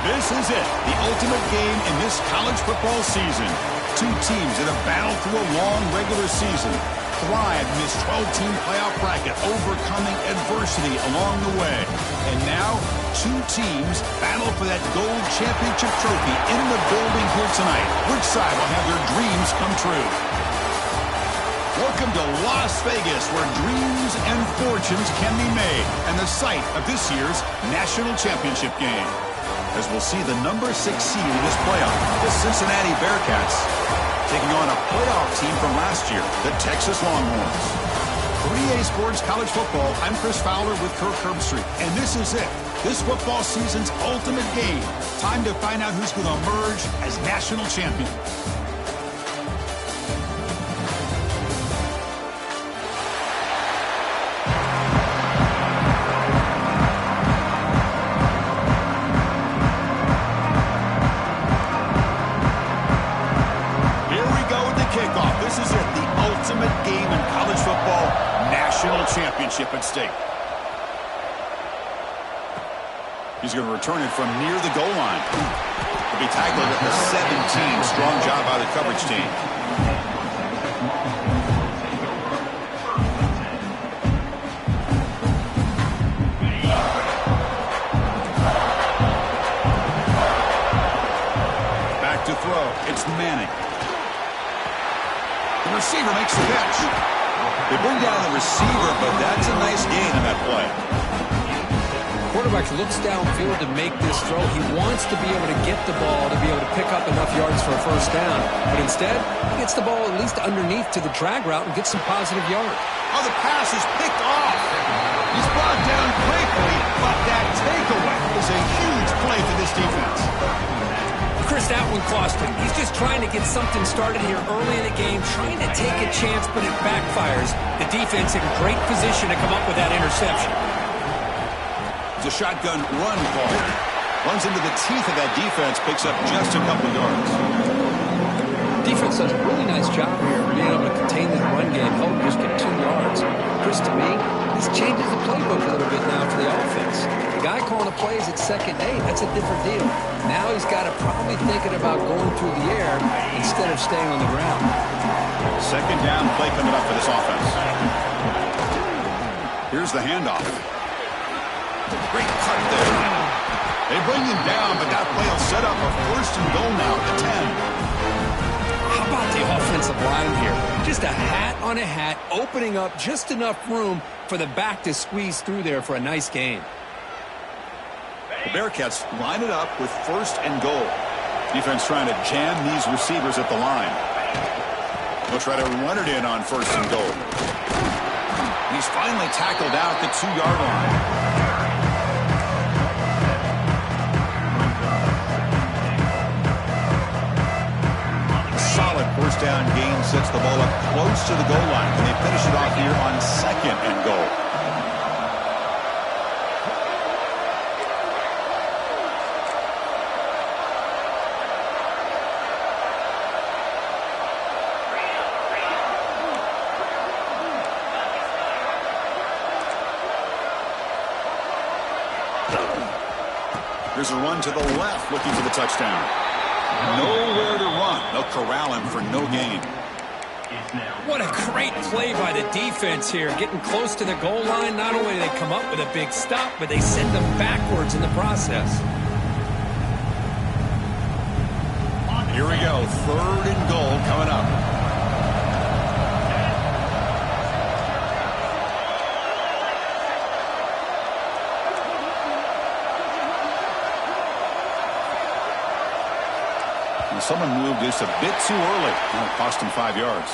This is it, the ultimate game in this college football season. Two teams that have battled through a long regular season, thrived in this 12-team playoff bracket, overcoming adversity along the way. And now, two teams battle for that gold championship trophy in the building here tonight. Which side will have their dreams come true? Welcome to Las Vegas, where dreams and fortunes can be made, and the site of this year's national championship game. As we'll see the number 6 seed in this playoff, the Cincinnati Bearcats, taking on a playoff team from last year, the Texas Longhorns. For EA Sports College Football, I'm Chris Fowler with Kirk Herbstreit, and this is it. This football season's ultimate game. Time to find out who's going to emerge as national champion. Championship at stake. He's going to return it from near the goal line. He'll be tackled at the 17. Strong job by the coverage team. Back to throw. It's Manning. The receiver makes the catch. They bring down the receiver, but that's a nice gain in that play. Quarterback looks downfield to make this throw. He wants to be able to get the ball to be able to pick up enough yards for a first down. But instead, he gets the ball at least underneath to the drag route and gets some positive yards. Oh, the pass is picked off. He's brought down quickly, but that takeaway is a huge play for this defense. Chris, that one cost him. He's just trying to get something started here early in the game, trying to take a chance, but it backfires. The defense in great position to come up with that interception. It's a shotgun run call. Runs into the teeth of that defense, picks up just a couple yards. Defense does a really nice job here of being able to contain the run game, help just get 2 yards. Chris, to me, this changes the playbook a little bit now for the offense. The guy calling the plays at second and 8, that's a different deal. Now he's got to probably thinking about going through the air instead of staying on the ground. Second down play coming up for this offense. Here's the handoff. Great cut there. They bring him down, but that play will set up a first and goal now at the 10. How about the offensive line here? Just a hat on a hat, opening up just enough room for the back to squeeze through there for a nice gain. The Bearcats line it up with first and goal. Defense trying to jam these receivers at the line. They'll try to run it in on first and goal. He's finally tackled out the 2-yard line. First down gain sets the ball up close to the goal line, and they finish it off here on second and goal. Here's a run to the left, looking for the touchdown. Nowhere to run. They'll corral him for no gain. What a great play by the defense here. Getting close to the goal line. Not only do they come up with a big stop, but they send them backwards in the process. Here we go. Third and goal coming up. Someone moved just a bit too early. It cost him 5 yards.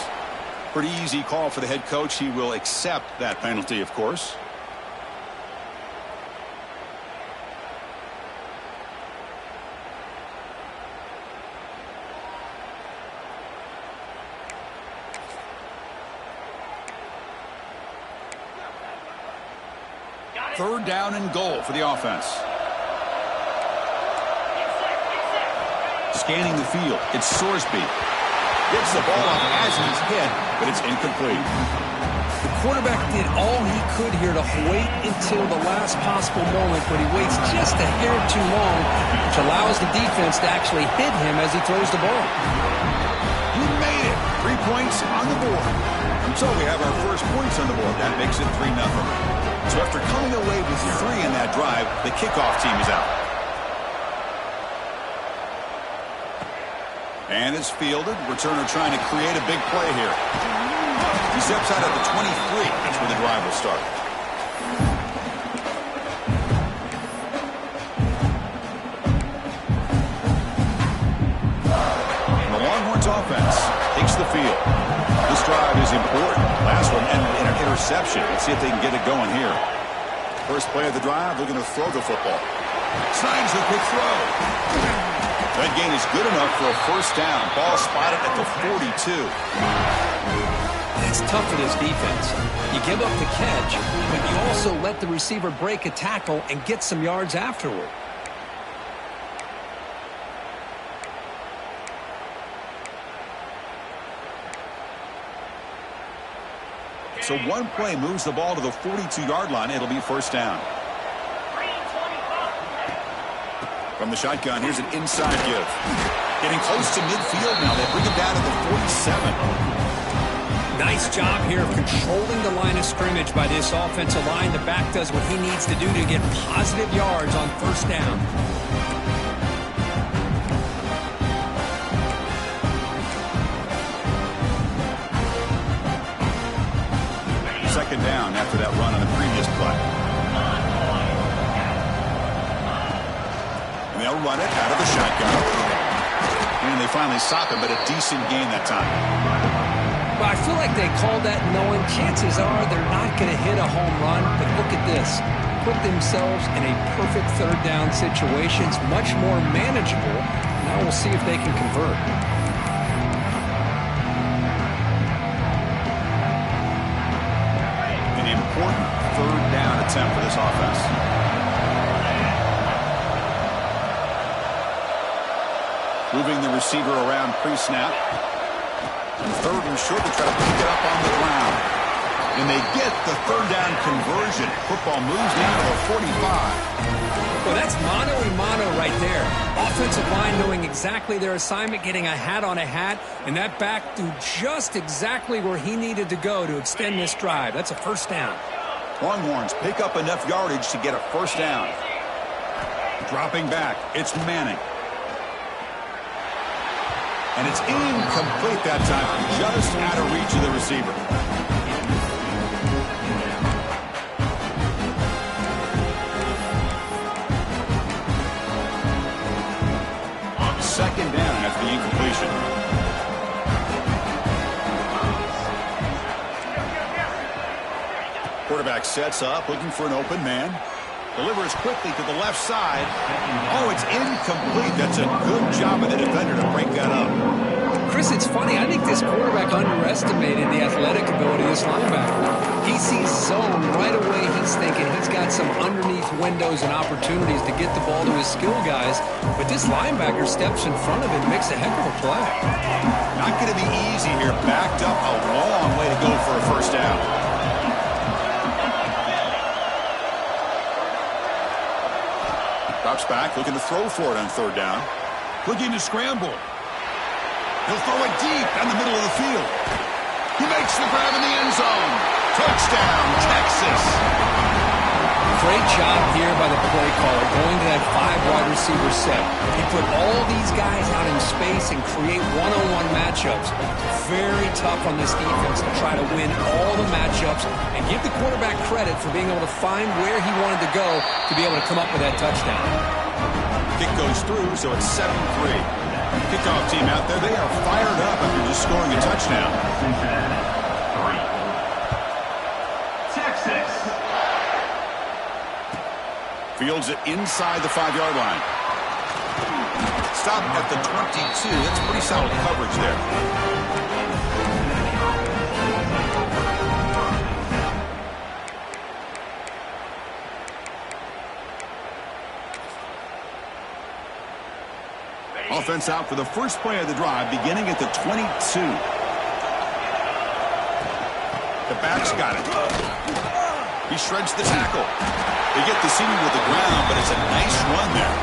Pretty easy call for the head coach. He will accept that penalty, of course. Third down and goal for the offense. Scanning the field, it's Sorsby. Gets the ball up as he's hit, but it's incomplete. The quarterback did all he could here to wait until the last possible moment, but he waits just a hair too long, which allows the defense to actually hit him as he throws the ball. He made it. 3 points on the board. So we have our first points on the board. That makes it 3-0. So after coming away with 3 in that drive, the kickoff team is out. And it's fielded. Returner trying to create a big play here. He steps out at the 23. That's where the drive will start. And the Longhorns offense takes the field. This drive is important. Last one ended in an interception. Let's see if they can get it going here. First play of the drive, looking to throw the football. Signs the quick throw. That gain is good enough for a first down. Ball spotted at the 42. It's tough for this defense. You give up the catch, but you also let the receiver break a tackle and get some yards afterward. So one play moves the ball to the 42-yard line. It'll be first down. From the shotgun, here's an inside give. Getting close to midfield now. They bring it down to the 47. Nice job here of controlling the line of scrimmage by this offensive line. The back does what he needs to do to get positive yards on first down. Second down after that run on the previous play. And they'll run it out of the shotgun. And they finally stop it, but a decent gain that time. Well, I feel like they called that knowing chances are they're not going to hit a home run. But look at this. Put themselves in a perfect third down situation. It's much more manageable. Now we'll see if they can convert. Important third down attempt for this offense. Moving the receiver around pre-snap. Third and short to try to pick it up on the ground. And they get the third down conversion. Football moves down to the 45. Well, that's mano-a-mano right there. Offensive line knowing exactly their assignment, getting a hat on a hat, and that back threw just exactly where he needed to go to extend this drive. That's a first down. Longhorns pick up enough yardage to get a first down. Dropping back, it's Manning. And it's incomplete that time, just out of reach of the receiver. Second down after the incompletion. Quarterback sets up, looking for an open man. Delivers quickly to the left side. Oh, it's incomplete. That's a good job of the defender to break that up. Chris, it's funny. I think this quarterback underestimated the athletic ability of this linebacker. He sees zone right away. He's thinking he's got some underneath windows and opportunities to get the ball to his skill guys. But this linebacker steps in front of him and makes a heck of a play. Not going to be easy here. Backed up a long way to go for a first down. Drops back, looking to throw for it on third down. Looking to scramble. He'll throw it deep down the middle of the field. He makes the grab in the end zone. Touchdown, Texas. Great job here by the play caller going to that 5-wide receiver set. He put all these guys out in space and create one-on-one matchups. Very tough on this defense to try to win all the matchups and give the quarterback credit for being able to find where he wanted to go to be able to come up with that touchdown. Kick goes through, so it's 7-3. Kickoff team out there, they are fired up after just scoring a touchdown. Texas. Fields it inside the 5-yard line. Stop at the 22. That's pretty solid coverage there. Offense out for the first play of the drive, beginning at the 22. The back's got it. He shreds the tackle. They get the senior to the ground, but it's a nice run there.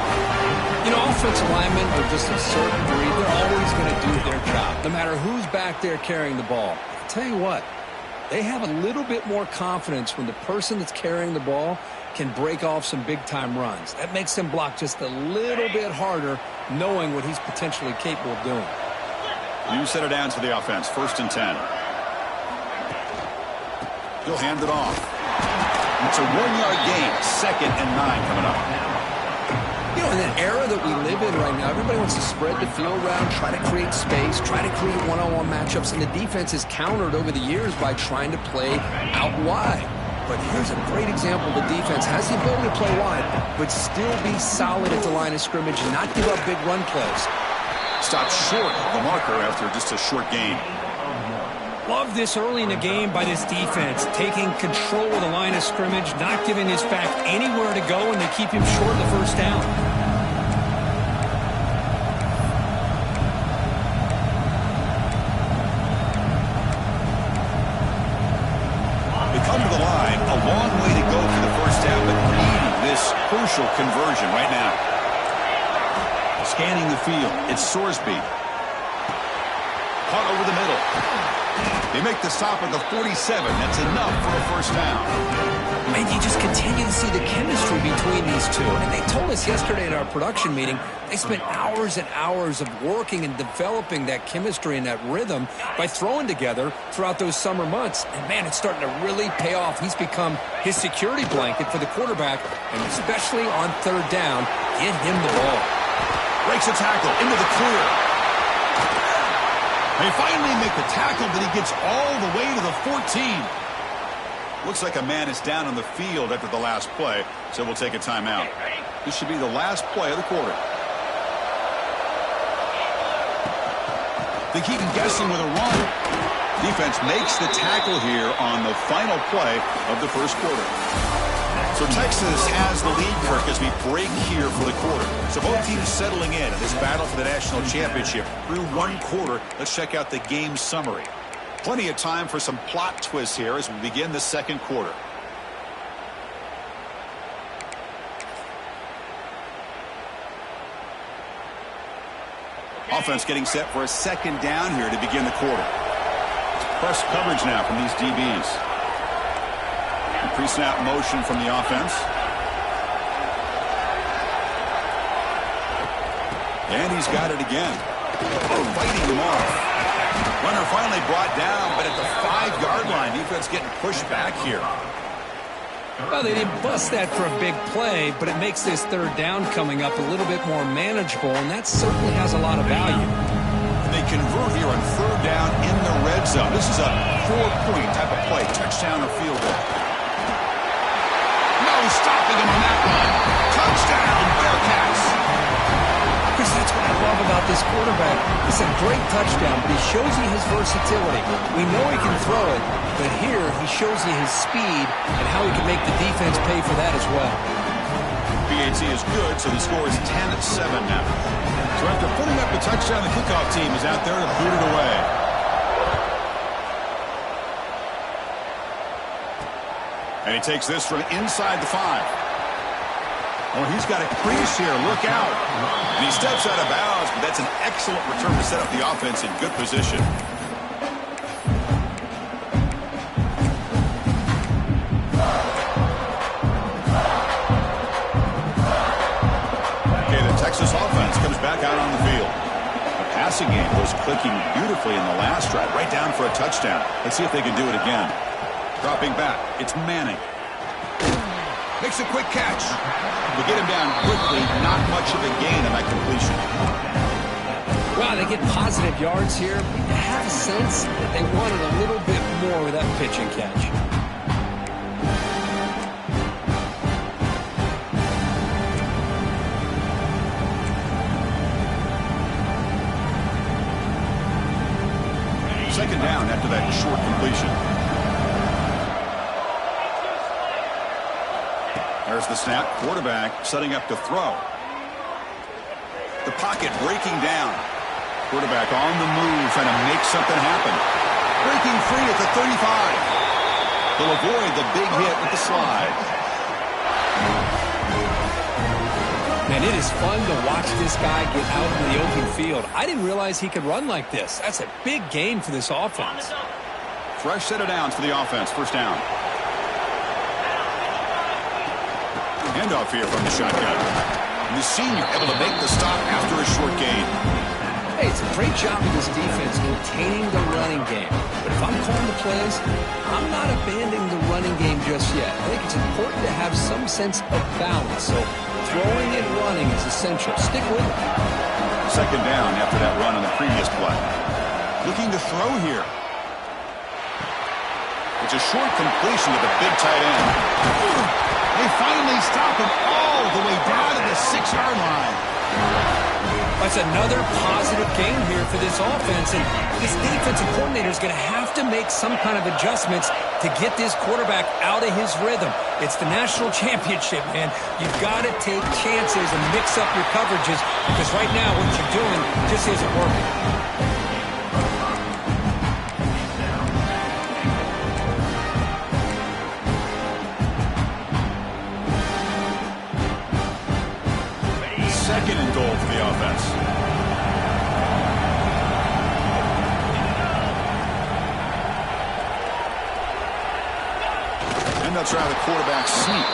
You know, offensive linemen are just a certain breed. They're always going to do their job, no matter who's back there carrying the ball. I'll tell you what, they have a little bit more confidence when the person that's carrying the ball can break off some big-time runs. That makes them block just a little bit harder, knowing what he's potentially capable of doing. You set it down to the offense. 1st and 10. He'll hand it off. It's a 1-yard gain. 2nd and 9 coming up. You know, in an era that we live in right now, everybody wants to spread the field around, try to create space, try to create one-on-one matchups, and the defense is countered over the years by trying to play out wide. But here's a great example. The defense has the ability to play wide, but still be solid at the line of scrimmage and not give up big run plays. Stopped short of the marker after just a short gain. Love this early in the game by this defense, taking control of the line of scrimmage, not giving his back anywhere to go, and they keep him short of the first down. They come to the line, a long way to go for the first down, but needing this crucial conversion right now. Scanning the field, it's Sorsby. Caught over the middle. They make the stop at the 47. That's enough for a first down. And you just continue to see the chemistry between these two. And they told us yesterday at our production meeting, they spent hours and hours of working and developing that chemistry and that rhythm by throwing together throughout those summer months. And, man, it's starting to really pay off. He's become his security blanket for the quarterback, and especially on 3rd down, get him the ball. Breaks a tackle into the clear. They finally make the tackle, but he gets all the way to the 14. Looks like a man is down on the field after the last play, so we'll take a timeout. This should be the last play of the quarter. They keep him guessing with a run. Defense makes the tackle here on the final play of the first quarter. So Texas has the lead, Kirk, as we break here for the quarter. So both teams settling in this battle for the national championship through one quarter. Let's check out the game summary. Plenty of time for some plot twists here as we begin the second quarter. Offense getting set for a 2nd down here to begin the quarter. Press coverage now from these DBs. Pre-snap motion from the offense. And he's got it again. Oh, fighting him off. Runner finally brought down, but at the 5-yard line, defense getting pushed back here. Well, they didn't bust that for a big play, but it makes this 3rd down coming up a little bit more manageable, and that certainly has a lot of value. And they convert here on 3rd down in the red zone. This is a 4-point type of play, touchdown or field goal. No stopping him on that one. Touchdown, Bearcats. Chris, that's what I love about this quarterback. It's a great touchdown, but he shows you his versatility. We know he can throw it, but here he shows you his speed and how he can make the defense pay for that as well. PAT is good, so the score is 10-7 now. So after putting up the touchdown, the kickoff team is out there to boot it away. And he takes this from inside the 5. Oh, he's got a crease here. Look out. And he steps out of bounds, but that's an excellent return to set up the offense in good position. Okay, the Texas offense comes back out on the field. The passing game was clicking beautifully in the last drive, right down for a touchdown. Let's see if they can do it again. Dropping back, it's Manning. Makes a quick catch. They get him down quickly. Not much of a gain on that completion. Wow, they get positive yards here. I have a sense that they wanted a little bit more with that pitch and catch. Second down after that short completion. There's the snap. Quarterback setting up to throw. The pocket breaking down. Quarterback on the move, trying to make something happen. Breaking free at the 35. He'll avoid the big hit with the slide. Man, it is fun to watch this guy get out into the open field. I didn't realize he could run like this. That's a big gain for this offense. Fresh set of downs for the offense. First down. Handoff here from the shotgun. And the senior able to make the stop after a short gain. Hey, it's a great job of this defense maintaining the running game. But if I'm calling the plays, I'm not abandoning the running game just yet. I think it's important to have some sense of balance. So throwing and running is essential. Stick with it. Second down after that run on the previous play. Looking to throw here. It's a short completion to the big tight end. They finally stop him all the way down to the 6-yard line. That's another positive gain here for this offense. And this defensive coordinator is going to have to make some kind of adjustments to get this quarterback out of his rhythm. It's the national championship, man. You've got to take chances and mix up your coverages because right now what you're doing just isn't working. Second and goal for the offense. And they'll try the quarterback sneak.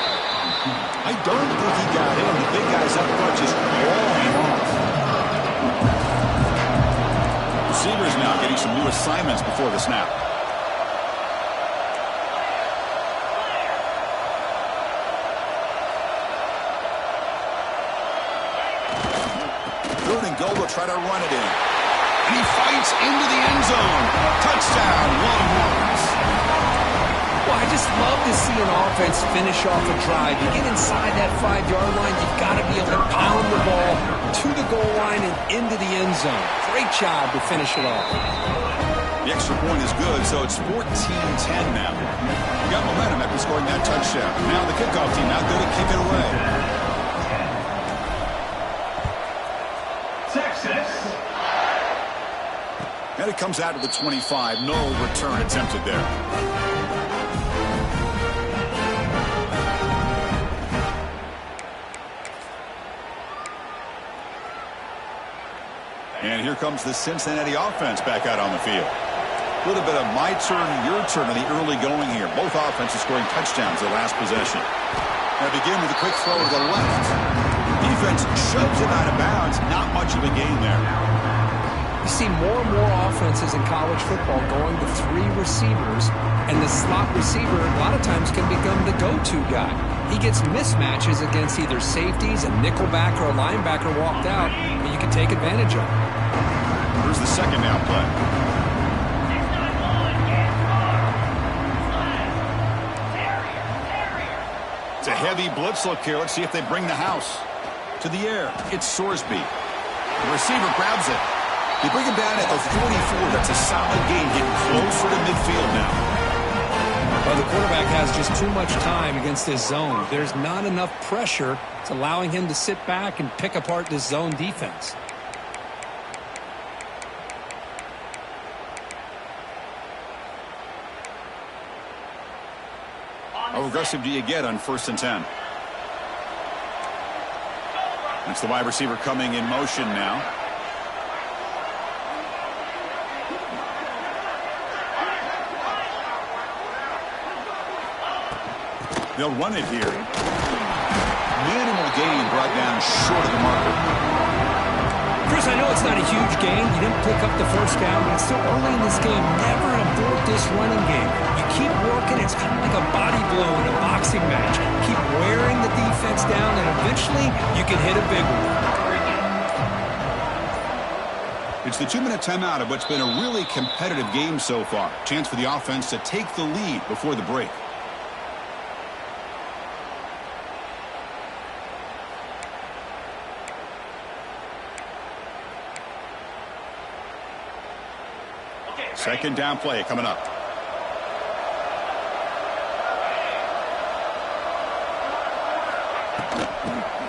I don't think he got in. The big guy's up front just walled him off. Receivers now getting some new assignments before the snap. Goal will try to run it in. And he fights into the end zone. Touchdown, Longhorns. Well, I just love to see an offense finish off a drive. You get inside that 5-yard line, you've got to be able to pound the ball to the goal line and into the end zone. Great job to finish it off. The extra point is good, so it's 14-10 now. You got momentum after scoring that touchdown. Now the kickoff team out there to kick it away. And it comes out to the 25. No return attempted there. And here comes the Cincinnati offense back out on the field. A little bit of my turn, your turn in the early going here. Both offenses scoring touchdowns their last possession. Now begin with a quick throw to the left. Defense shoves it out of bounds. Not much of a gain there. You see more and more offenses in college football going to 3 receivers, and the slot receiver a lot of times can become the go-to guy. He gets mismatches against either safeties, a nickelback, or a linebacker walked out, and you can take advantage of it. Here's the second down play. It's a heavy blitz look here. Let's see if they bring the house. To the air, it's Sorsby. The receiver grabs it. They bring him down at the 44. That's a solid gain, getting closer to midfield now. Well, the quarterback has just too much time against this zone. There's not enough pressure. It's allowing him to sit back and pick apart this zone defense. How aggressive do you get on 1st and 10? That's the wide receiver coming in motion now. They'll run it here. Minimal gain brought down short of the marker. Chris, I know it's not a huge gain. You didn't pick up the first down, but it's still early in this game. Never abort this running game. You keep working. It's kind of like a body blow in a boxing match. Keep wearing the defense down, and eventually you can hit a big one. It's the 2-minute timeout of what's been a really competitive game so far. Chance for the offense to take the lead before the break. Second down play coming up.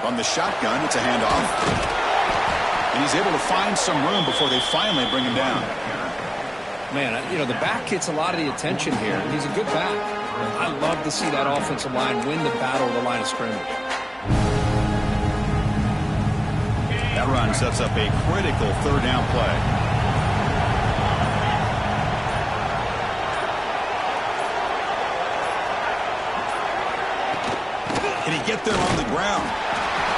From the shotgun, it's a handoff. And he's able to find some room before they finally bring him down. Man, you know, the back gets a lot of the attention here. He's a good back. I love to see that offensive line win the battle of the line of scrimmage. That run sets up a critical third down play. Can he get there on the ground?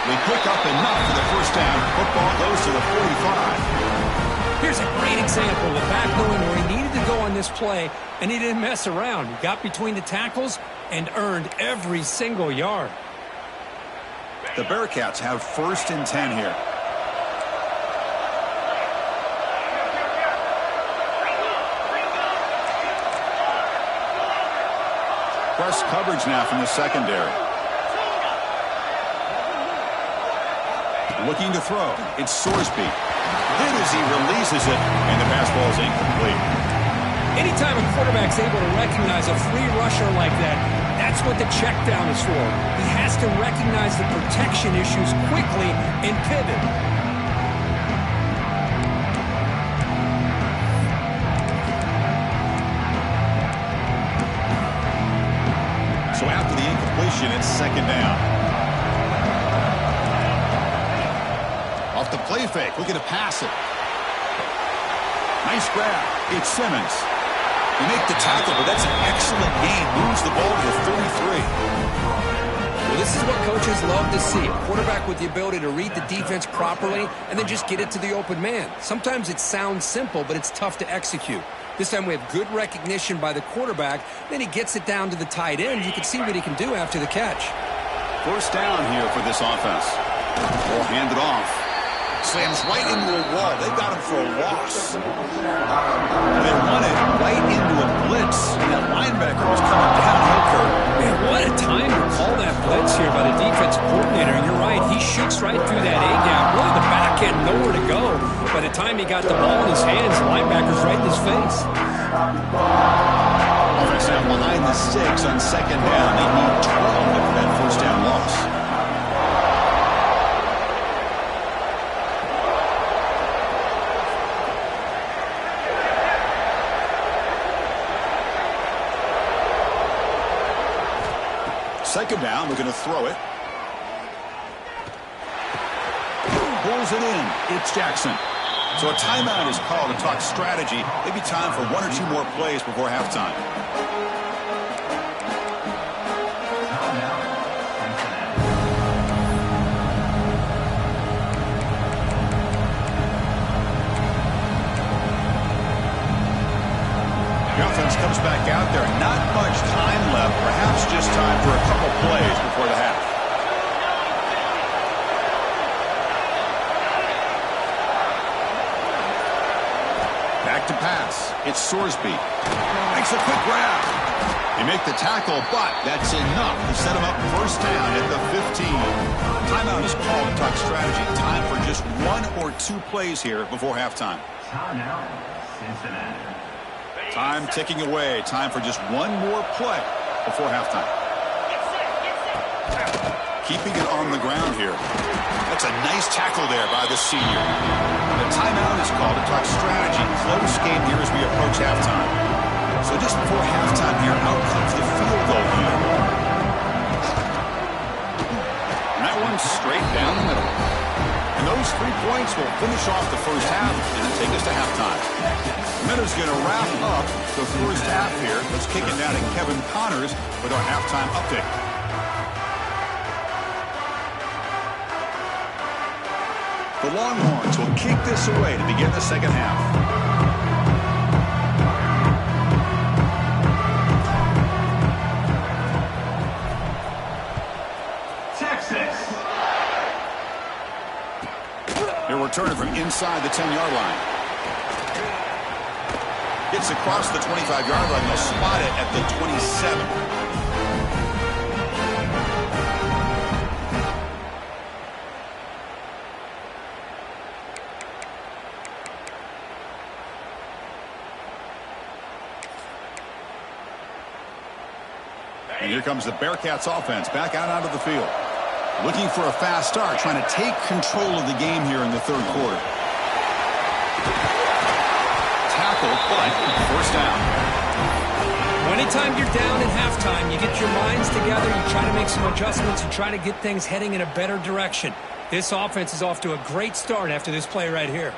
They pick up enough for the first down. Football goes to the 45. Here's a great example. The back knowing where he needed to go on this play, and he didn't mess around. He got between the tackles and earned every single yard. The Bearcats have 1st and 10 here. Press coverage now from the secondary. Looking to throw. It's Sorsby. Hit as he releases it, and the pass ball is incomplete. Anytime a quarterback's able to recognize a free rusher like that, that's what the check down is for. He has to recognize the protection issues quickly and pivot. So after the incompletion, it's 2nd down. Off the play fake, looking to pass it. Nice grab. It's Simmons. You make the tackle, but that's an excellent gain. Moves the ball to the 33. Well, this is what coaches love to see. A quarterback with the ability to read the defense properly and then just get it to the open man. Sometimes it sounds simple, but it's tough to execute. This time we have good recognition by the quarterback. Then he gets it down to the tight end. You can see what he can do after the catch. 1st down here for this offense. Ball handed off. Slams right into a wall. They got him for a loss. They run it right into a blitz. And that linebacker was coming downhill curve. Man, what a time to call that blitz here by the defensive coordinator. And you're right, he shoots right through that A-gap. Really the back end, nowhere to go. By the time he got the ball in his hands, the linebacker's right in his face. Offense now behind the 6 on 2nd down. They need 12 for that 1st down loss. Second down, we're going to throw it. Pulls it in. It's Jackson. So a timeout is called to talk strategy. Maybe time for 1 or 2 more plays before halftime. The offense comes back out there. Not much time left. Perhaps just time for a couple plays before the half. Back to pass. It's Sorsby. Makes a quick grab. They make the tackle, but that's enough to set him up 1st down at the 15. Timeout is called to talk strategy. Time for just 1 or 2 plays here before halftime. Timeout, Cincinnati. Time ticking away. Time for just 1 more play before halftime. Keeping it on the ground here. That's a nice tackle there by the senior. The timeout is called to talk strategy. Close game here as we approach halftime. So just before halftime here, out comes the field goal here. And that one's straight down the middle. And those 3 points will finish off the first half and then take us to halftime. Minutes going to wrap up the first half here. Let's kick it down to Kevin Connors with our halftime update. The Longhorns will kick this away to begin the second half. Texas. They're returning from inside the 10-yard line. Gets across the 25-yard line. They'll spot it at the 27. And here comes the Bearcats offense back out onto the field. Looking for a fast start, trying to take control of the game here in the third quarter. Tackle, but 1st down. When Anytime you're down at halftime, you get your minds together, you try to make some adjustments, you try to get things heading in a better direction. This offense is off to a great start after this play right here.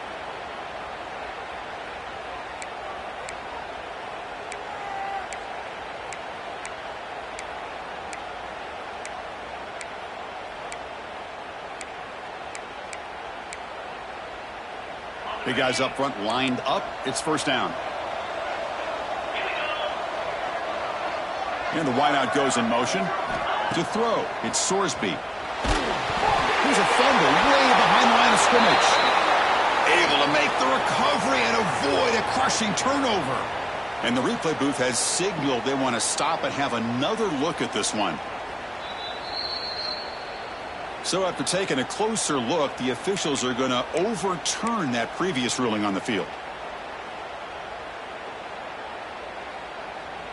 Big guys up front lined up. It's first down. And the wideout goes in motion. To throw, it's Sorsby. Here's a fumble way behind the line of scrimmage. Able to make the recovery and avoid a crushing turnover. And the replay booth has signaled they want to stop and have another look at this one. So after taking a closer look, the officials are going to overturn that previous ruling on the field.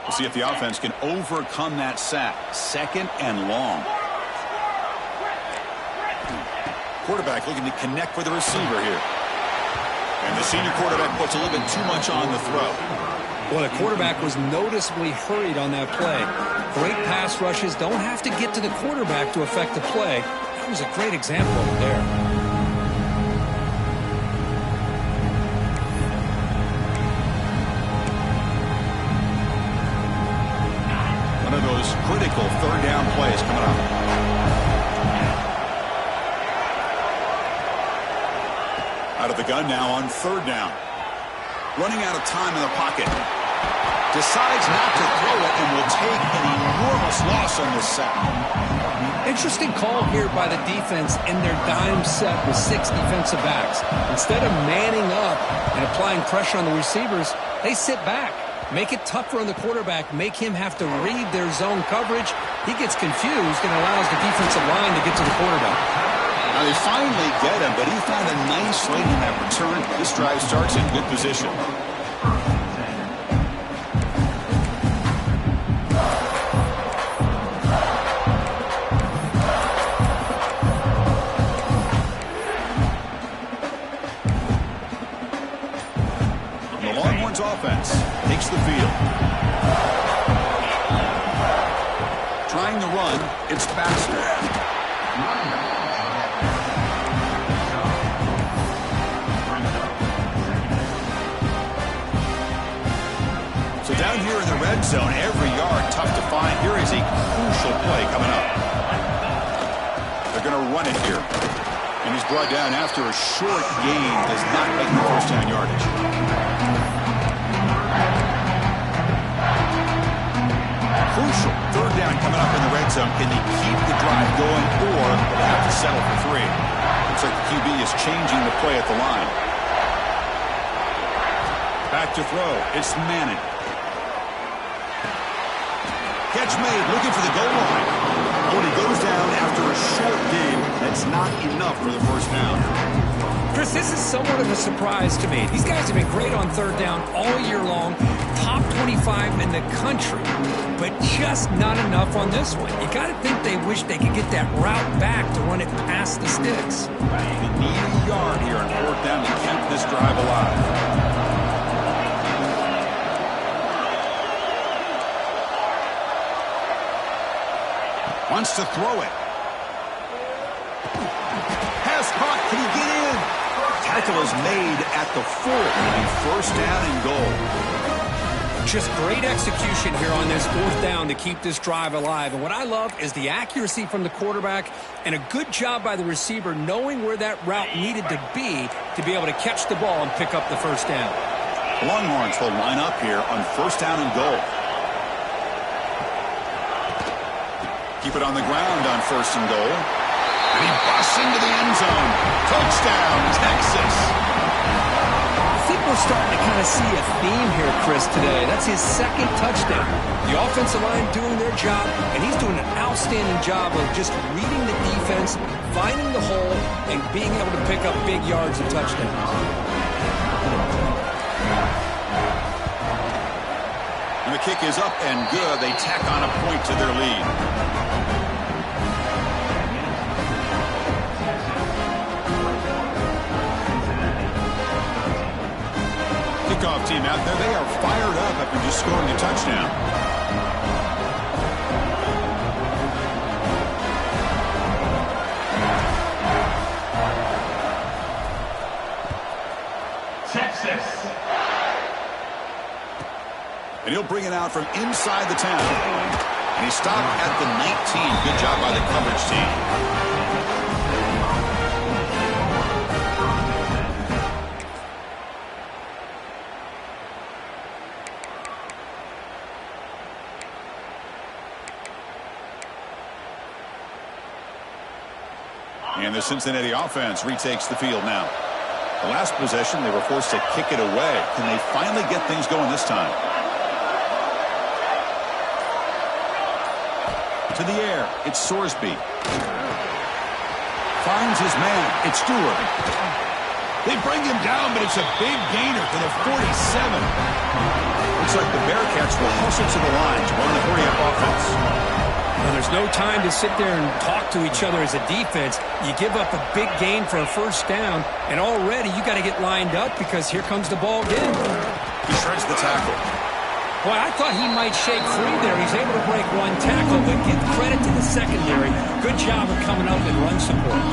We'll see if the offense can overcome that sack. Second and long. Quarterback looking to connect with the receiver here. And the senior quarterback puts a little bit too much on the throw. Well, the quarterback was noticeably hurried on that play. Great pass rushes don't have to get to the quarterback to affect the play. That was a great example over there. One of those critical third down plays coming up. Out of the gun now on third down. Running out of time in the pocket. Decides not to throw it and will take an enormous loss on this sack. Interesting call here by the defense in their dime set with 6 defensive backs. Instead of manning up and applying pressure on the receivers, they sit back. Make it tougher on the quarterback. Make him have to read their zone coverage. He gets confused and allows the defensive line to get to the quarterback. Now they finally get him, but he found a nice lane in that return. This drive starts in good position. The Longhorns offense takes the field. Trying to run, it's Baxter. So down here in the red zone, every yard tough to find. Here is a crucial play coming up. They're going to run it here. And he's brought down after a short gain. Does not make the first down yardage. Crucial third down coming up in the red zone. Can they keep the drive going, or will they have to settle for 3? Looks like the QB is changing the play at the line. Back to throw. It's Manning. Catch made, looking for the goal line. When he goes down after a short game, that's not enough for the first down. Chris, this is somewhat of a surprise to me. These guys have been great on third down all year long. Top 25 in the country, but just not enough on this one. You got to think they wish they could get that route back to run it past the sticks. They need a yard here on fourth down to keep this drive alive. Wants to throw it. Pass caught. Can he get in? Tackle is made at the 4. It'll be first down and goal. Just great execution here on this fourth down to keep this drive alive. And what I love is the accuracy from the quarterback and a good job by the receiver knowing where that route needed to be able to catch the ball and pick up the first down. Longhorns will line up here on first down and goal. Keep it on the ground on first and goal. And he busts into the end zone. Touchdown, Texas. I think we're starting to kind of see a theme here, Chris, today. That's his second touchdown. The offensive line doing their job, and he's doing an outstanding job of just reading the defense, finding the hole, and being able to pick up big yards and touchdowns. And the kick is up and good. They tack on a point to their lead. Kickoff team out there. They are fired up after just scoring a touchdown. He'll bring it out from inside the 10. And he stopped at the 19. Good job by the coverage team. And the Cincinnati offense retakes the field now. The last possession, they were forced to kick it away. Can they finally get things going this time? To the air, it's Sorsby. Finds his man, it's Stewart. They bring him down, but it's a big gainer to the 47. Looks like the Bearcats will hustle to the line to run the hurry-up offense. Well, there's no time to sit there and talk to each other as a defense. You give up a big gain for a first down, and already you got to get lined up because here comes the ball again. He shreds the tackle. Boy, I thought he might shake free there. He's able to break one tackle, but give credit to the secondary. Good job of coming up and run support.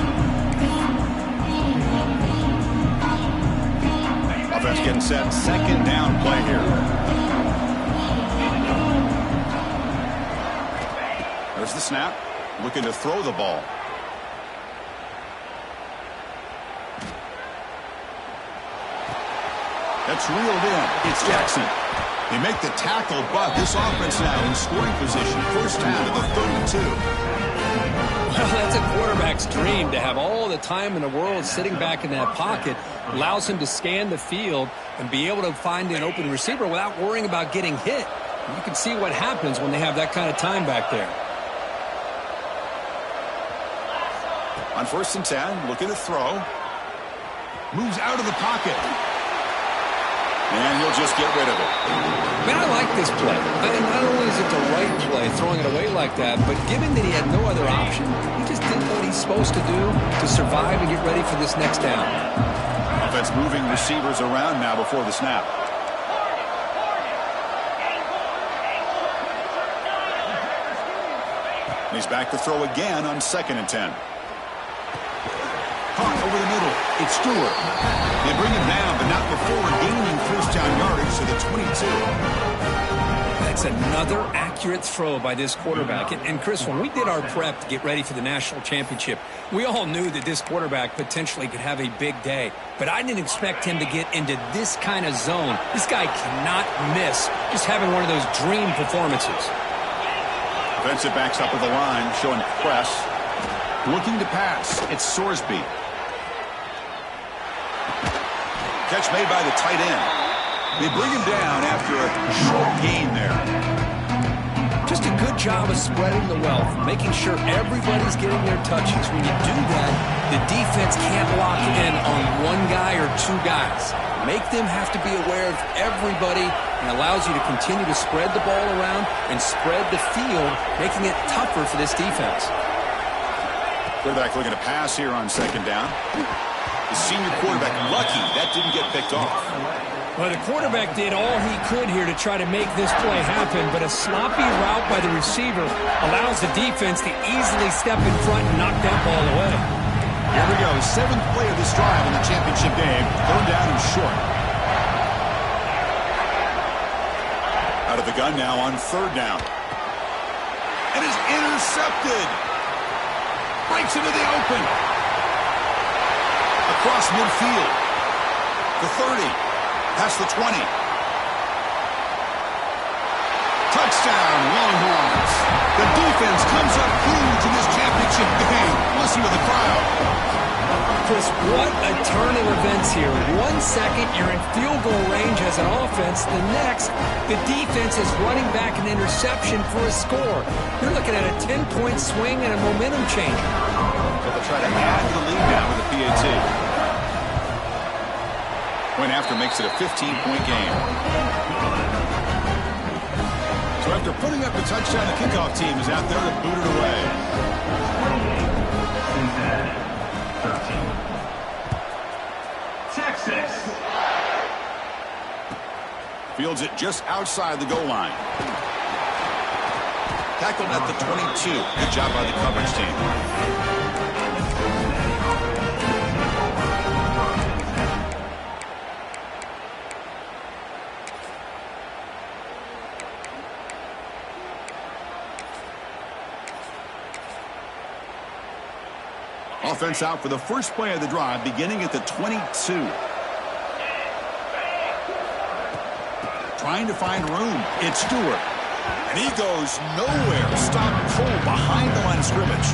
Offense getting set. Second down play here. There's the snap. Looking to throw the ball. That's reeled in. It's Jackson. They make the tackle, but this offense now in scoring position. First down to the 32. Well, that's a quarterback's dream to have all the time in the world sitting back in that pocket. Allows him to scan the field and be able to find an open receiver without worrying about getting hit. You can see what happens when they have that kind of time back there. On 1st and 10, looking to throw. Moves out of the pocket. And he'll just get rid of it. Man, I like this play. Not only is it the right play, throwing it away like that, but given that he had no other option, he just did what he's supposed to do to survive and get ready for this next down. Offense moving receivers around now before the snap. He's back to throw again on 2nd and 10. Caught over the middle. It's Stewart. They bring him down, but not before gaining first down yardage to the 22. That's another accurate throw by this quarterback. And Chris, when we did our prep to get ready for the national championship, we all knew that this quarterback potentially could have a big day. But I didn't expect him to get into this kind of zone. This guy cannot miss. Just having one of those dream performances. Defensive backs up with the line, showing press. Looking to pass. It's Sorsby. Catch made by the tight end. They bring him down after a short gain there. Just a good job of spreading the wealth, making sure everybody's getting their touches. When you do that, the defense can't lock in on one guy or two guys. Make them have to be aware of everybody and allows you to continue to spread the ball around and spread the field, making it tougher for this defense. Quarterback looking to pass here on 2nd down. The senior quarterback lucky that didn't get picked off. Well, the quarterback did all he could here to try to make this play happen, but a sloppy route by the receiver allows the defense to easily step in front and knock that ball away. Here we go, 7th play of this drive in the championship game. Third down and short. Out of the gun now on 3rd down. And is intercepted. Breaks into the open. Across midfield. The 30. Past the 20. Touchdown, Longhorns. The defense comes up huge in this championship game. Listen to the crowd. Chris, what a turn of events here. 1 second, you're in field goal range as an offense. The next, the defense is running back an interception for a score. You're looking at a 10-point swing and a momentum changer. So they'll try to add the lead now with the PAT. Point after makes it a 15-point game. So after putting up the touchdown, the kickoff team is out there to boot it away. Texas. Fields it just outside the goal line. Tackled at the 22. Good job by the coverage team. Offense out for the first play of the drive, beginning at the 22. Trying to find room. It's Stewart. And he goes nowhere. Stop cold behind the line of scrimmage.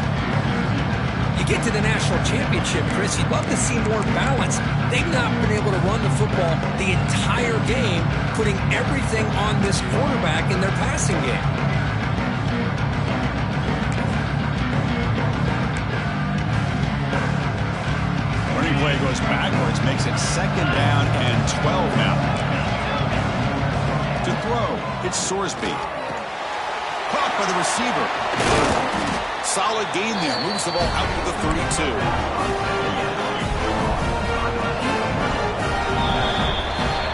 You get to the national championship, Chris, you'd love to see more balance. They've not been able to run the football the entire game, putting everything on this quarterback in their passing game. Running play goes backwards, makes it 2nd down and 12 now. To throw, it's Sorsby. Caught by the receiver. Solid gain there. Moves the ball out to the 32.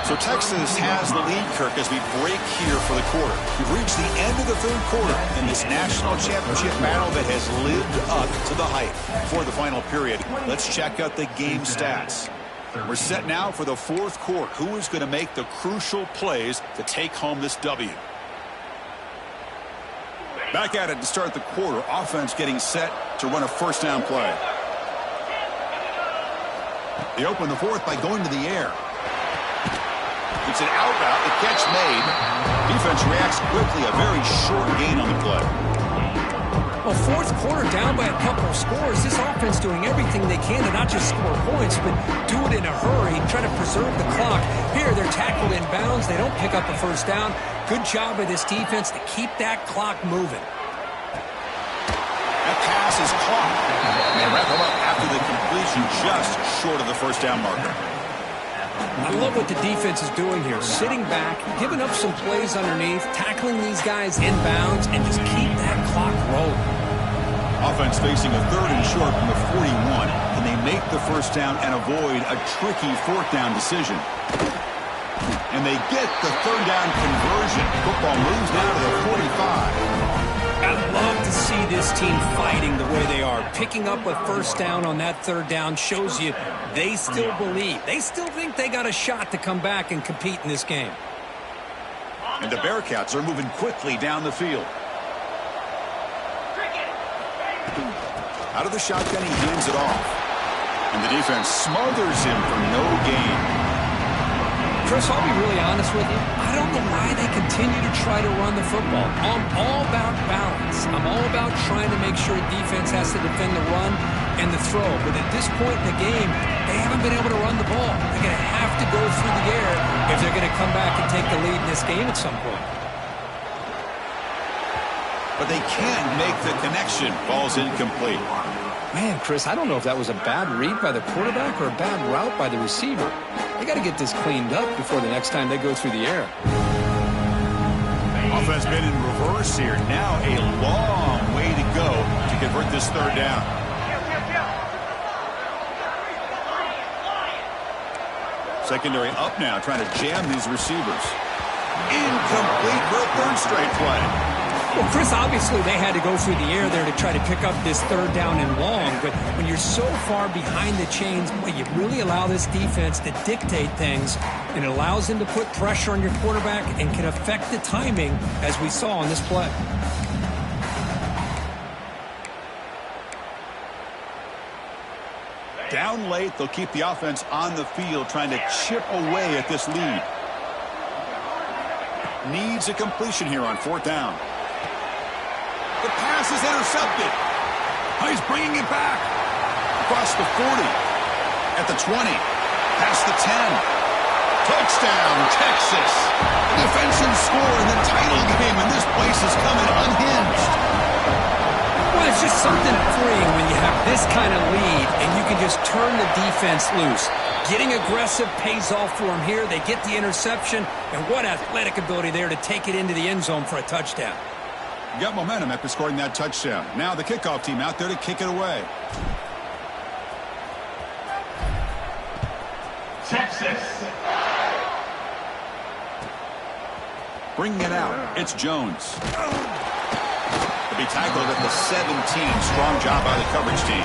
So Texas has the lead, Kirk, as we break here for the quarter. We've reached the end of the 3rd quarter in this national championship battle that has lived up to the hype. For the final period, let's check out the game stats. We're set now for the 4th quarter. Who is going to make the crucial plays to take home this W? Back at it to start the quarter. Offense getting set to run a first down play. They open the 4th by going to the air. It's an out route. The catch made. Defense reacts quickly. A very short gain on the play. Well, 4th quarter down by a couple of scores. This offense doing everything they can to not just score points, but do it in a hurry, try to preserve the clock. Here, they're tackled in bounds. They don't pick up a first down. Good job by this defense to keep that clock moving. That pass is caught. They wrap him up after the completion, just short of the first down marker. I love what the defense is doing here. Sitting back, giving up some plays underneath, tackling these guys in bounds, and just keep that clock rolling. Offense facing a 3rd and short from the 41. Can they make the first down and avoid a tricky 4th down decision? And they get the 3rd down conversion. Football moves now to the 45. I love to see this team fighting the way they are. Picking up a first down on that 3rd down shows you they still believe. They still think they got a shot to come back and compete in this game. And the Bearcats are moving quickly down the field. Out of the shotgun, he hands it off. And the defense smothers him for no gain. Chris, I'll be really honest with you. I don't know why they continue to try to run the football. I'm all about balance. I'm all about trying to make sure defense has to defend the run and the throw. But at this point in the game, they haven't been able to run the ball. They're going to have to go through the air if they're going to come back and take the lead in this game at some point. But they can't make the connection. Ball's incomplete. Man, Chris, I don't know if that was a bad read by the quarterback or a bad route by the receiver. They got to get this cleaned up before the next time they go through the air. Offense been in reverse here. Now a long way to go to convert this 3rd down. Secondary up now, trying to jam these receivers. Incomplete for a 3rd straight play. Well, Chris, obviously they had to go through the air there to try to pick up this 3rd down and long, but when you're so far behind the chains, boy, you really allow this defense to dictate things, and it allows them to put pressure on your quarterback and can affect the timing, as we saw on this play. Down late, they'll keep the offense on the field, trying to chip away at this lead. Needs a completion here on 4th down. The pass is intercepted. He's bringing it back. Across the 40. At the 20. Past the 10. Touchdown, Texas. A defensive score in the title game, and this place is coming unhinged. Well, it's just something freeing when you have this kind of lead and you can just turn the defense loose. Getting aggressive pays off for them here. They get the interception, and what athletic ability there to take it into the end zone for a touchdown. You got momentum after scoring that touchdown. Now the kickoff team out there to kick it away. Texas. Bringing it out, it's Jones. To be tackled at the 17. Strong job by the coverage team.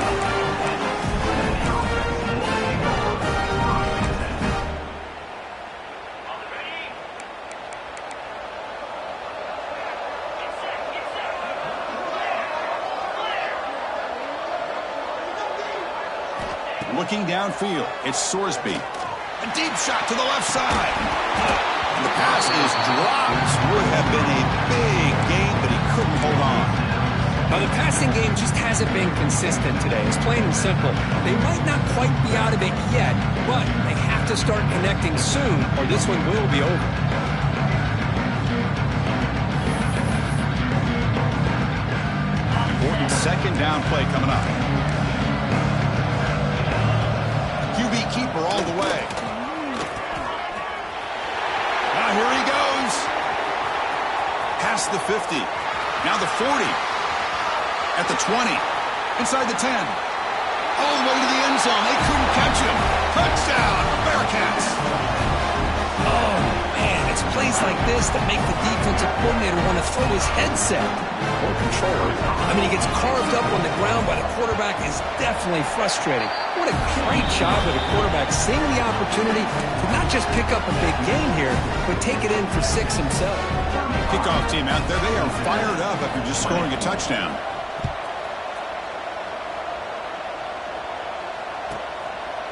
Looking downfield, it's Sorsby. A deep shot to the left side. The pass is dropped. Would have been a big gain, but he couldn't hold on. Now, the passing game just hasn't been consistent today. It's plain and simple. They might not quite be out of it yet, but they have to start connecting soon, or this one will be over. Important second down play coming up. QB keeper all the way. Now here he goes. Past the 50. Now the 40. At the 20. Inside the 10. All the way to the end zone. They couldn't catch him. Touchdown, Bearcats. Oh, man, it's plays like this that make the defensive coordinator want to throw his headset. Poor controller. I mean, he gets carved up on the ground by the quarterback is definitely frustrating. What a great job of the quarterback seeing the opportunity to not just pick up a big gain here, but take it in for 6 himself. Kickoff team out there. They are fired up after just scoring a touchdown.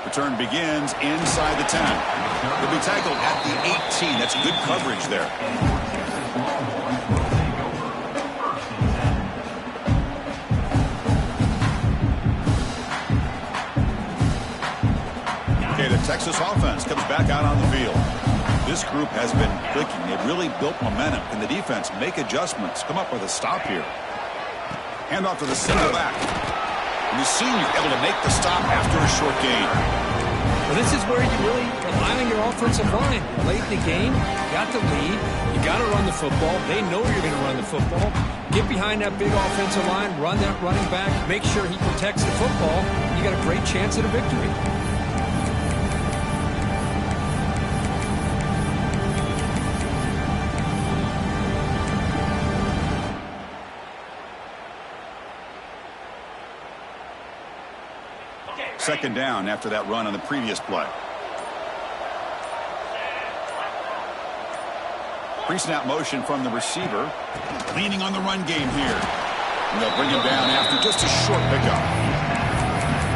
Return begins inside the 10. He'll be tackled at the 18. That's good coverage there. Okay, the Texas offense comes back out on the field. This group has been clicking. They've really built momentum. Can the defense make adjustments? Come up with a stop here. Hand off to the single back. And the senior able to make the stop after a short gain. Well, this is where you really rely on your offensive line. Late in the game, you got the lead. You got to run the football. They know you're going to run the football. Get behind that big offensive line, run that running back, make sure he protects the football. You got a great chance at a victory. Second down after that run on the previous play. Pre-snap motion from the receiver. Leaning on the run game here. And they'll bring him down after just a short pickup.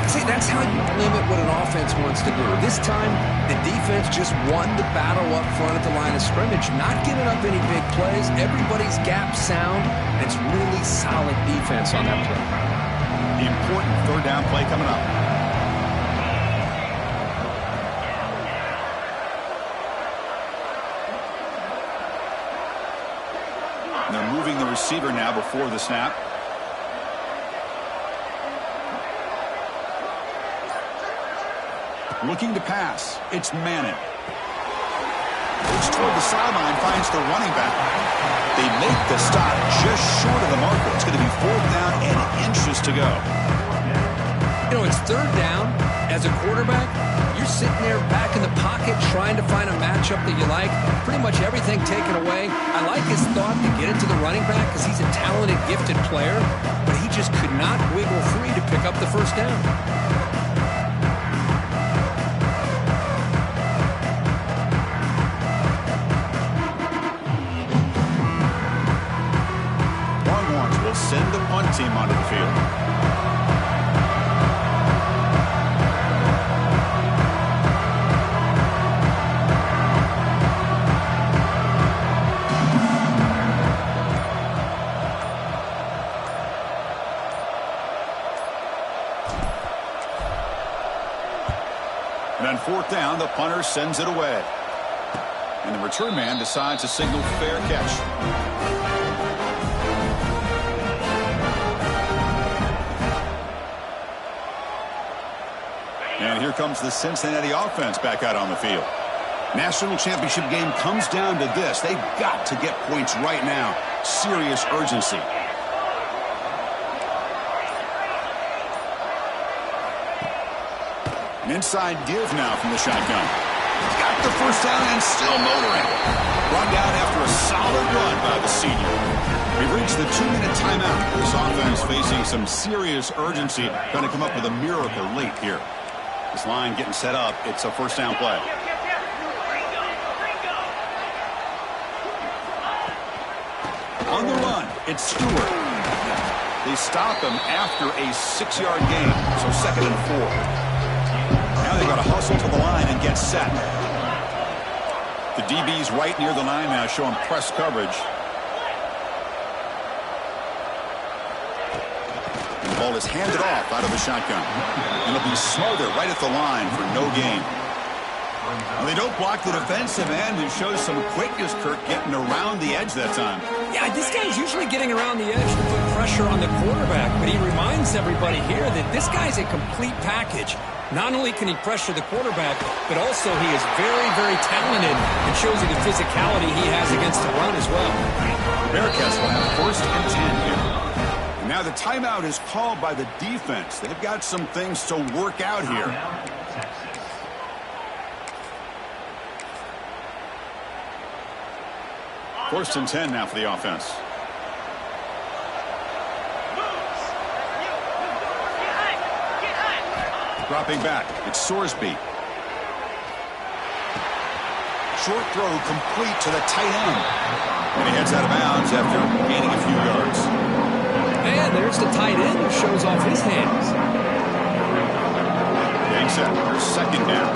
See, that's how you limit what an offense wants to do. This time, the defense just won the battle up front at the line of scrimmage, not giving up any big plays. Everybody's gap sound. It's really solid defense on that play. The important third down play coming up. They're moving the receiver now before the snap. Looking to pass. It's Manning. Looks toward the sideline, finds the running back. They make the stop just short of the marker. It's going to be 4th down and inches to go. You know, it's 3rd down. As a quarterback, you're sitting there back in the pocket trying to find a matchup that you like. Pretty much everything taken away. I like his thought to get it to the running back because he's a talented, gifted player, but he just could not wiggle free to pick up the first down. Longhorns will send the punt team onto the field. And on 4th down, the punter sends it away. And the return man decides to signal fair catch. And here comes the Cincinnati offense back out on the field. National championship game comes down to this. They've got to get points right now. Serious urgency. An inside give now from the shotgun. He's got the first down and still motoring. Brought down after a solid run by the senior. We've reached the 2-minute timeout. This offense facing some serious urgency. Going to come up with a miracle late here. This line getting set up. It's a first down play. On the run, it's Stewart. They stop him after a 6-yard gain. So 2nd and 4. Now they've got to hustle to the line and get set. The DB's right near the line now, showing press coverage. And the ball is handed off out of the shotgun. And it'll be Smother right at the line for no gain. Well, they don't block the defensive end and show some quickness, Kirk, getting around the edge that time. Yeah, this guy's usually getting around the edge to put pressure on the quarterback, but he reminds everybody here that this guy's a complete package. Not only can he pressure the quarterback, but also he is very, very talented and shows you the physicality he has against the run as well. Bearcats will have 1st and 10 here. And now the timeout is called by the defense. They've got some things to work out here. 1st and 10 now for the offense. Dropping back, it's Sorsby. Short throw complete to the tight end. And he heads out of bounds after gaining a few yards. And there's the tight end who shows off his hands. Getting set for 2nd down.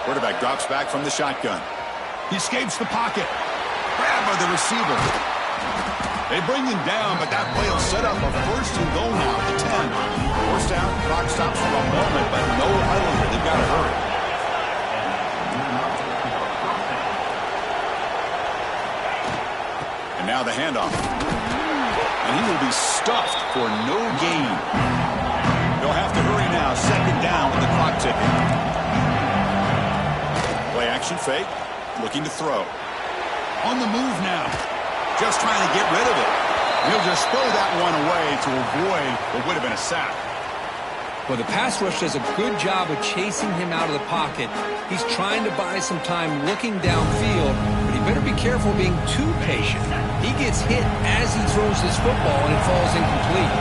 Quarterback drops back from the shotgun. He escapes the pocket. Grabbed by the receiver. They bring him down, but that play will set up a 1st and goal now at the 10. 1st down, clock stops for a moment, but no huddle here. They've got to hurry. And now the handoff. And he will be stuffed for no gain. They'll have to hurry now. 2nd down with the clock ticking. Play action fake, looking to throw. On the move now, just trying to get rid of it. He'll just throw that one away to avoid what would have been a sack. Well, the pass rush does a good job of chasing him out of the pocket. He's trying to buy some time looking downfield, but he better be careful being too patient. He gets hit as he throws this football, and it falls incomplete.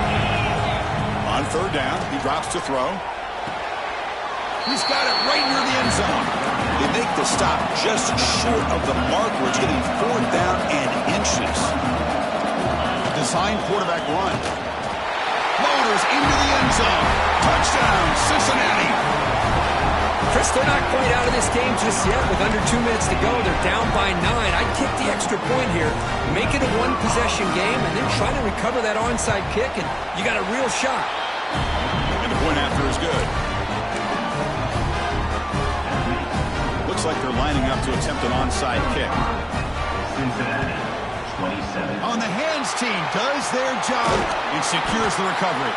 On 3rd down, he drops to throw. He's got it right near the end zone. They make the stop just short of the mark where it's getting 4th down and inches. Designed quarterback run. Motors into the end zone. Touchdown, Cincinnati. Chris, they're not quite out of this game just yet. With under 2 minutes to go, they're down by 9. I'd kick the extra point here, make it a 1-possession game, and then try to recover that onside kick, and you got a real shot. And the point after is good. Looks like they're lining up to attempt an onside kick. Cincinnati, 27. On the hands team does their job and secures the recovery.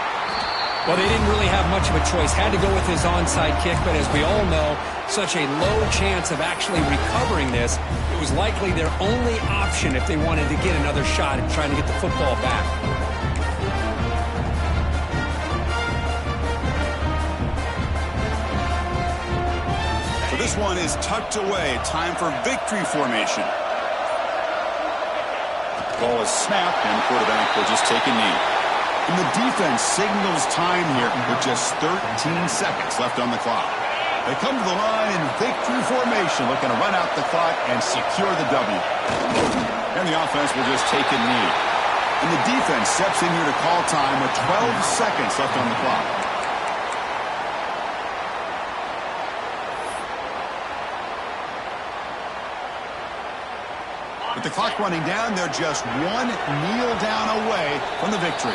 Well, they didn't really have much of a choice. Had to go with his onside kick, but as we all know, such a low chance of actually recovering this. It was likely their only option if they wanted to get another shot at trying to get the football back. So this one is tucked away. Time for victory formation. Ball is snapped, and the quarterback will just take a knee. And the defense signals time here with just 13 seconds left on the clock. They come to the line in victory formation, looking to run out the clock and secure the W. And the offense will just take a knee. And the defense steps in here to call time with 12 seconds left on the clock. With the clock running down, they're just one kneel down away from the victory.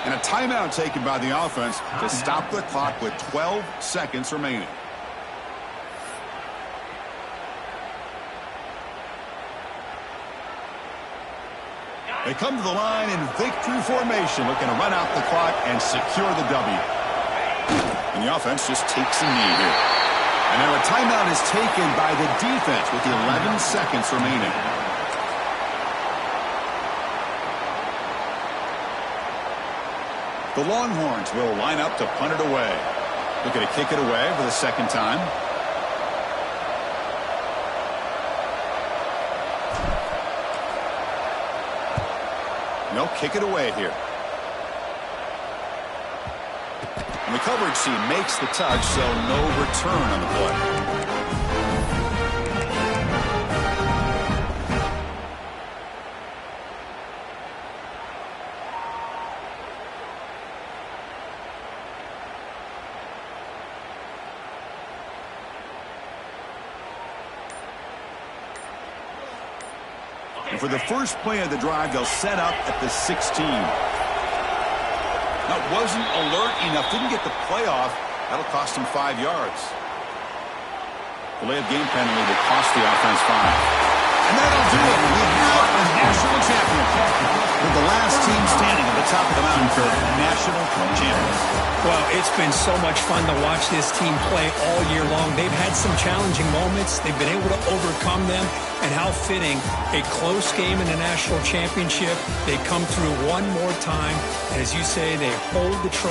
And a timeout taken by the offense to stop the clock with 12 seconds remaining. They come to the line in victory formation, looking to run out the clock and secure the W. And the offense just takes a knee here. And now a timeout is taken by the defense with 11 seconds remaining. The Longhorns will line up to punt it away. Looking to kick it away for the 2nd time. No, kick it away here. And the coverage team makes the touch, so no return on the play. And for the first play of the drive, they'll set up at the 16. That wasn't alert enough. Didn't get the play off. That'll cost him 5 yards. Delay of game penalty that cost the offense 5. And that'll do it. We have a national champion. With the last team standing at the top of the mountain for national champions. Well, it's been so much fun to watch this team play all year long. They've had some challenging moments. They've been able to overcome them. And how fitting, a close game in the national championship. They come through one more time. And as you say, they hold the trophy.